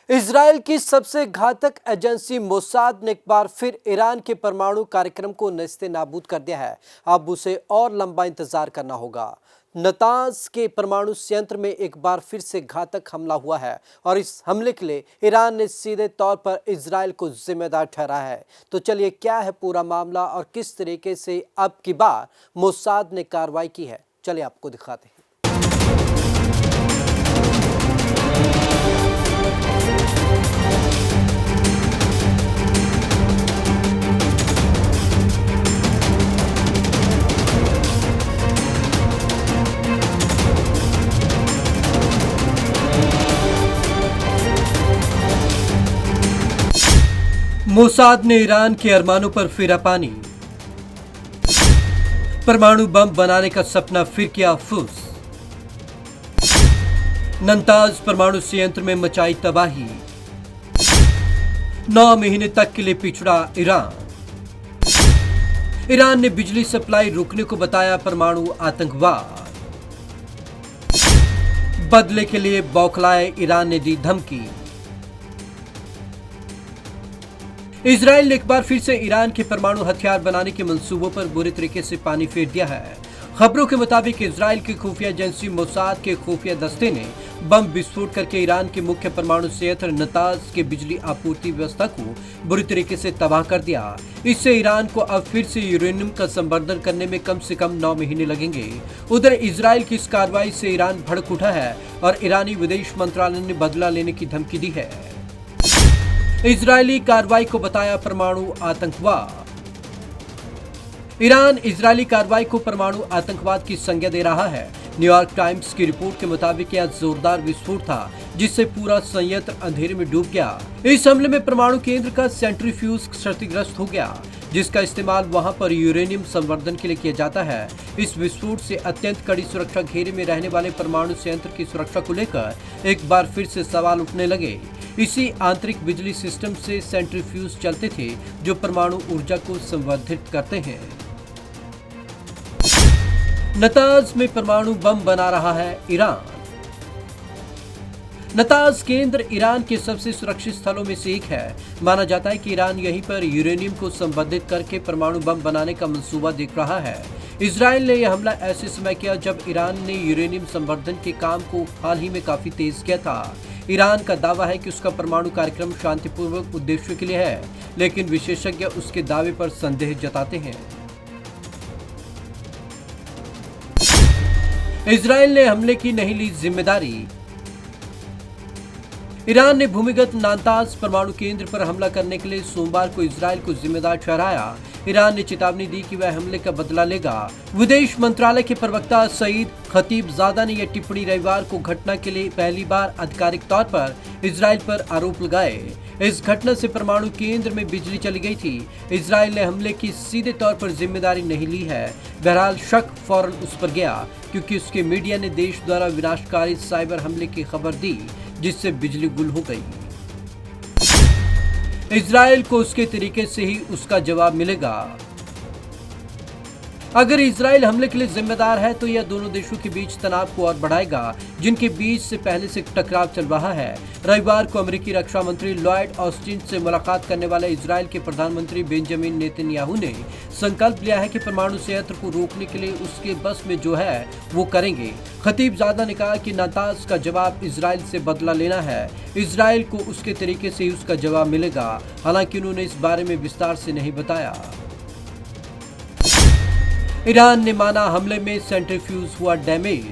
Israel की सबसे घातक एजेंसी मोसाद ने एक बार फिर ईरान के परमाणु कार्यक्रम को नेस्ते नाबूद कर दिया है। अब उसे और लंबा इंतजार करना होगा। नतांज के परमाणु संयंत्र में एक बार फिर से घातक हमला हुआ है और इस हमले के लिए ईरान ने सीधे तौर पर इजराइल को जिम्मेदार ठहराया है। तो चलिए, क्या है पूरा मामला और किस तरीके से अब की बार मोसाद ने कार्रवाई की है, चलिए आपको दिखाते हैं। मोसाद ने ईरान के अरमानों पर फेरा पानी। परमाणु बम बनाने का सपना फिर किया फुस। नतांज परमाणु संयंत्र में मचाई तबाही। 9 महीने तक के लिए पिछड़ा ईरान। ईरान ने बिजली सप्लाई रोकने को बताया परमाणु आतंकवाद। बदले के लिए बौखलाए ईरान ने दी धमकी। इजराइल ने एक बार फिर से ईरान के परमाणु हथियार बनाने के मंसूबों पर बुरी तरीके से पानी फेर दिया है। खबरों के मुताबिक इजराइल की खुफिया एजेंसी मोसाद के खुफिया दस्ते ने बम विस्फोट करके ईरान के मुख्य परमाणु संयंत्र नतांज के बिजली आपूर्ति व्यवस्था को बुरी तरीके से तबाह कर दिया। इससे ईरान को अब फिर से यूरेनियम का संवर्धन करने में कम से कम 9 महीने लगेंगे। उधर इजराइल की इस कार्रवाई से ईरान भड़क उठा है और ईरानी विदेश मंत्रालय ने बदला लेने की धमकी दी है। इजरायली कार्रवाई को बताया परमाणु आतंकवाद। ईरान इजरायली कार्रवाई को परमाणु आतंकवाद की संज्ञा दे रहा है। न्यूयॉर्क टाइम्स की रिपोर्ट के मुताबिक यह जोरदार विस्फोट था जिससे पूरा संयंत्र अंधेरे में डूब गया। इस हमले में परमाणु केंद्र का सेंट्रीफ्यूज क्षतिग्रस्त हो गया, जिसका इस्तेमाल वहां पर यूरेनियम संवर्धन के लिए किया जाता है। इस विस्फोट से अत्यंत कड़ी सुरक्षा घेरे में रहने वाले परमाणु संयंत्र की सुरक्षा को लेकर एक बार फिर से सवाल उठने लगे। इसी आंतरिक बिजली सिस्टम से सेंट्रीफ्यूज चलते थे जो परमाणु ऊर्जा को संवर्धित करते हैं। नतांज में परमाणु बम बना रहा है ईरान। नतांज केंद्र ईरान के सबसे सुरक्षित स्थलों में से एक है। माना जाता है कि ईरान यहीं पर यूरेनियम को संवर्धित करके परमाणु बम बनाने का मंसूबा देख रहा है। इजराइल ने यह हमला ऐसे समय किया जब ईरान ने यूरेनियम संवर्धन के काम को हाल ही में काफी तेज किया था। ईरान का दावा है कि उसका परमाणु कार्यक्रम शांतिपूर्वक उद्देश्य के लिए है, लेकिन विशेषज्ञ उसके दावे पर संदेह जताते हैं। इजराइल ने हमले की नहीं ली जिम्मेदारी। ईरान ने भूमिगत नातांज परमाणु केंद्र पर हमला करने के लिए सोमवार को इजराइल को जिम्मेदार ठहराया। ईरान ने चेतावनी दी कि वह हमले का बदला लेगा। विदेश मंत्रालय के प्रवक्ता सईद खतीबजादा ने यह टिप्पणी रविवार को घटना के लिए पहली बार आधिकारिक तौर पर इजराइल पर आरोप लगाए। इस घटना से परमाणु केंद्र में बिजली चली गई थी। इजराइल ने हमले की सीधे तौर पर जिम्मेदारी नहीं ली है। बहरहाल शक फौरन उस पर गया क्योंकि उसके मीडिया ने देश द्वारा विनाशकारी साइबर हमले की खबर दी, जिससे बिजली गुल हो गई। इजराइल को उसके तरीके से ही उसका जवाब मिलेगा। अगर इजराइल हमले के लिए जिम्मेदार है तो यह दोनों देशों के बीच तनाव को और बढ़ाएगा, जिनके बीच से पहले से टकराव चल रहा है। रविवार को अमेरिकी रक्षा मंत्री लॉयड ऑस्टिन से मुलाकात करने वाले इजराइल के प्रधानमंत्री बेंजामिन नेतन्याहू ने संकल्प लिया है कि परमाणु संयंत्र को रोकने के लिए उसके बस में जो है वो करेंगे। खतीबजादा ने कहा कि नातांज का जवाब इजराइल से बदला लेना है। इजराइल को उसके तरीके से ही उसका जवाब मिलेगा। हालांकि उन्होंने इस बारे में विस्तार से नहीं बताया। ईरान ने माना हमले में सेंट्रीफ्यूज हुआ डैमेज।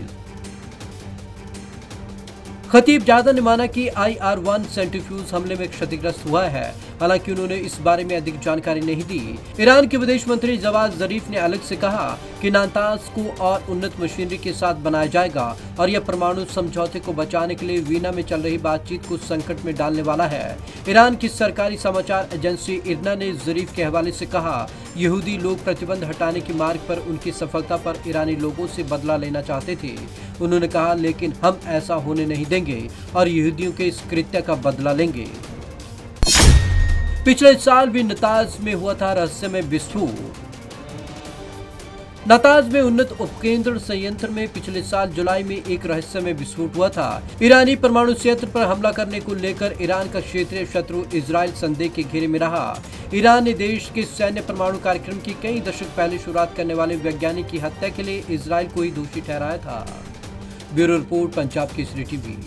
खतीबजादा ने माना कि IR-1 सेंट्रीफ्यूज हमले में क्षतिग्रस्त हुआ है। हालांकि उन्होंने इस बारे में अधिक जानकारी नहीं दी। ईरान के विदेश मंत्री जवाद जरीफ ने अलग से कहा कि नातांज को और उन्नत मशीनरी के साथ बनाया जाएगा और यह परमाणु समझौते को बचाने के लिए वीना में चल रही बातचीत को संकट में डालने वाला है। ईरान की सरकारी समाचार एजेंसी इरना ने जरीफ के हवाले से कहा, यहूदी लोग प्रतिबंध हटाने के मार्ग पर उनकी सफलता पर ईरानी लोगों से बदला लेना चाहते थे। उन्होंने कहा, लेकिन हम ऐसा होने नहीं देंगे और यहूदियों के इस कृत्य का बदला लेंगे। पिछले साल भी नतांज में हुआ था रहस्यमय विस्फोट। नाताज में उन्नत उपकेंद्र संयंत्र में पिछले साल जुलाई में एक रहस्यमय विस्फोट हुआ था। ईरानी परमाणु संयंत्र पर हमला करने को लेकर ईरान का क्षेत्रीय शत्रु इजराइल संदेह के घेरे में रहा। ईरान ने देश के सैन्य परमाणु कार्यक्रम की कई दशक पहले शुरुआत करने वाले वैज्ञानिक की हत्या के लिए इजराइल को ही दोषी ठहराया था। Bureau report, Punjab Kesari TV.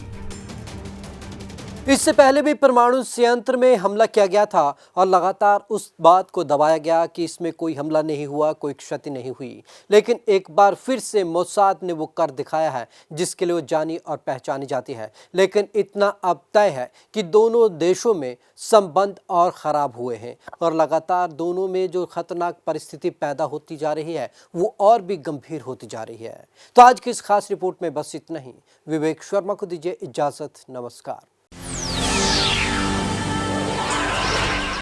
इससे पहले भी परमाणु संयंत्र में हमला किया गया था और लगातार उस बात को दबाया गया कि इसमें कोई हमला नहीं हुआ, कोई क्षति नहीं हुई। लेकिन एक बार फिर से मोसाद ने वो कर दिखाया है जिसके लिए वो जानी और पहचानी जाती है। लेकिन इतना अब तय है कि दोनों देशों में संबंध और ख़राब हुए हैं और लगातार दोनों में जो खतरनाक परिस्थिति पैदा होती जा रही है वो और भी गंभीर होती जा रही है। तो आज की इस खास रिपोर्ट में बस इतना ही। विवेक शर्मा को दीजिए इजाज़त। नमस्कार।